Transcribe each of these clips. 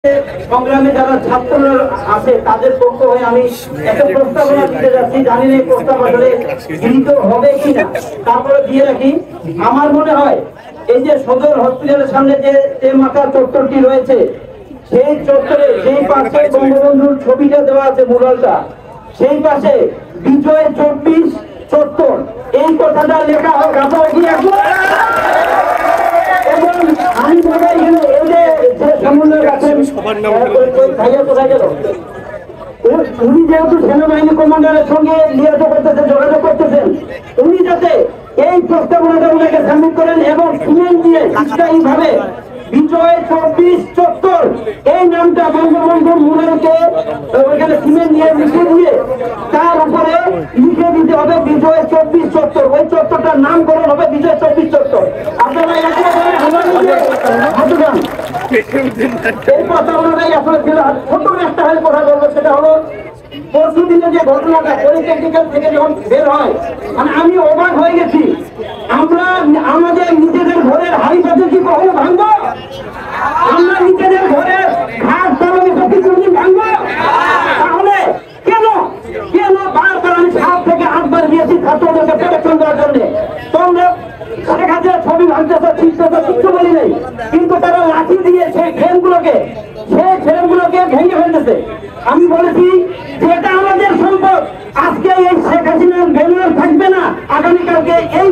সংগ্রামে যারা ছাত্র আছে তাদের পক্ষ হয়ে আমি একটা প্রস্তাবনা দিতে যাচ্ছি। জানি না এই প্রস্তাব আসলে গৃহীত হবে কিনা, তারপরে দিয়ে রাখি। আমার মনে হয় এই যে সদর হসপিটালের সামনে যে মাথা চত্বরটি রয়েছে, সেই চত্বরে সেই পাশে বঙ্গবন্ধুর ছবিটা দেওয়া আছে, মুরালটা, সেই পাশে বিজয় 24 চত্বর, এই কথাটা লেখা হোক। আপনারা কি এখন এবং আমি বলে গেলে এই যে সমন্বয় আছেন ভাইয়া কোথায় গেল, উনি যেহেতু সেনাবাহিনী কমান্ডারের সঙ্গে লিয়াজো করতেছেন, যোগাযোগ করতেছেন, উনি যাতে এই প্রস্তাবনাটা ওনাকে সাবমিট করেন এবং সিমেন্ট দিয়ে স্থায়ীভাবে বিজয় 24 চত্বর এই নামটা বঙ্গবন্ধু মুরালকে ওইখানে সিমেন্ট দিয়ে লিখে দিয়ে তার উপরে লিখে দিতে হবে বিজয় 24 চত্বর। ওই চত্বরটার নামকরণ হবে বিজয় 24 চত্বর। আপনারা এই প্রস্তাবনাটাই আসলে ছিল। ছোট একটা হয়ে কথা বলবো, সেটা হলো পরশু দিনে যে ঘটনাটা পলিটেকনিক্যাল থেকে যখন বের হয়, মানে আমি অবাক হয়ে গেছি। আমরা আমাদের নিজেদের ঘরের হাই পাশে কি কখনো ভাঙবো? আমরা নিজেদের ঘরের ঘাস তরণী সত্যি কোনদিন ভাঙবো? তাহলে কেন কেন বারবার আমি 7 থেকে 8 বার গিয়েছি ছাত্রদেরকে প্রোটেকশন দেওয়ার জন্য। তোমরা শেখ হাসিনার ছবি ভাঙতেছে, ছিটতেছে, কিচ্ছু বলি নাই, কিন্তু তারা লাঠি দিয়ে সেই ফ্রেমগুলোকে ভেঙে ফেলতেছে। আমি বলেছি যেটা আমাদের সম্পদ, আজকে এই শেখ হাসিনার ব্যানার থাকবে না, আগামীকালকে এই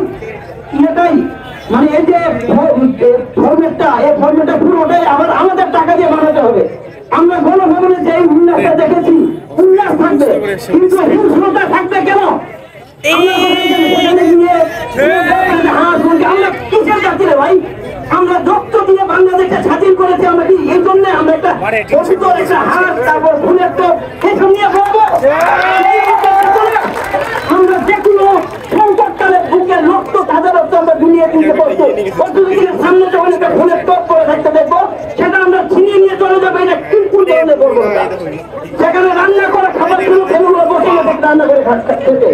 ইয়েটাই মানে এই যে ফরম্যাটটা, এই ফরম্যাটটা পুরোটাই আবার আমাদের টাকা দিয়ে বানাতে হবে। আমরা গণভবনে যে উল্লাসটা দেখেছি, উল্লাস থাকবে, কিন্তু হিংস্রতা থাকবে কেন? আমরা কিসের জাতি রে ভাই? আমরা রক্ত দিয়ে বাংলাদেশকে স্বাধীন করেছি। আমরা কি এই জন্য আমরা একটা হাত, তারপর ফুলের তো এসব নিয়ে বলবো? আমরা যে কোনো সংকটকালে বুকের রক্ত, তাজা রক্ত আমরা দুনিয়া দিতে পারবো। সামনে যখন একটা ফুলের টপ করে থাকতে দেখবো, সেটা আমরা ছিনিয়ে নিয়ে চলে যাবো। এটা কিন্তু করবো না। সেখানে রান্না করা খাবার গুলো ফেলুগুলো বসে রান্না করে খেতে।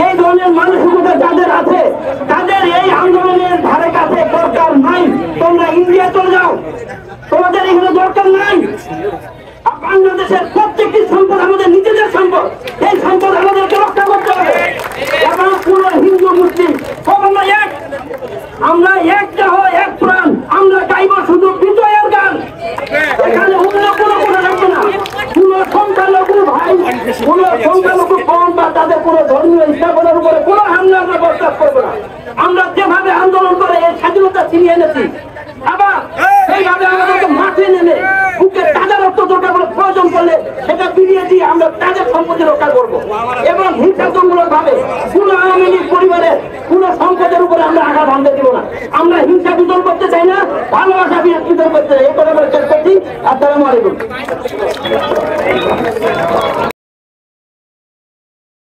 এই ধরনের মানসিকতা যাদের আছে, তাদের এই আন্দোলনের ধারে কাছে দরকার নাই। তোমরা ইন্ডিয়া চলে যাও, তোমাদের এখানে দরকার নাই। বাংলাদেশের প্রত্যেকটি সম্পদ আমাদের নিজেদের সম্পদ। এই সম্পদ আমাদেরকে রক্ষা করতে হবে। এবং পুরো হিন্দু মুসলিম আমরা এক, আমরা একটা হয়, এক প্রাণ। আমরা গাইব শুধু বিজয়ের গান। এখানে অন্য কোনো কথা থাকবে না। কোন সংখ্যালঘু ভাই, কোন সংখ্যালঘু কম বা তাদের কোন ধর্মীয় স্থাপনার উপরে কোন হামলা আমরা বরদাস্ত করবো না। আমরা যেভাবে আন্দোলন করে এই স্বাধীনতা ছিনিয়ে এনেছি, আবার সেইভাবে আমাদেরকে মাঠে নেমে বুকে তাজা রক্ত দরকার বলে প্রয়োজন করলে সেটা ফিরিয়ে দিয়ে আমরা তাদের সম্পত্তি রক্ষা করবো। এবং হিংসাত্মক ভাবে কোন আওয়ামী লীগ পরিবারের কোন সম্পদের উপরে আমরা আঘাত ভাঙতে দিব না। আমরা হিংসা বিতরণ করতে চাই না, ভালোবাসা বিতরণ করতে চাই। এই কথা বলে শেষ করছি। আসসালামু আলাইকুম।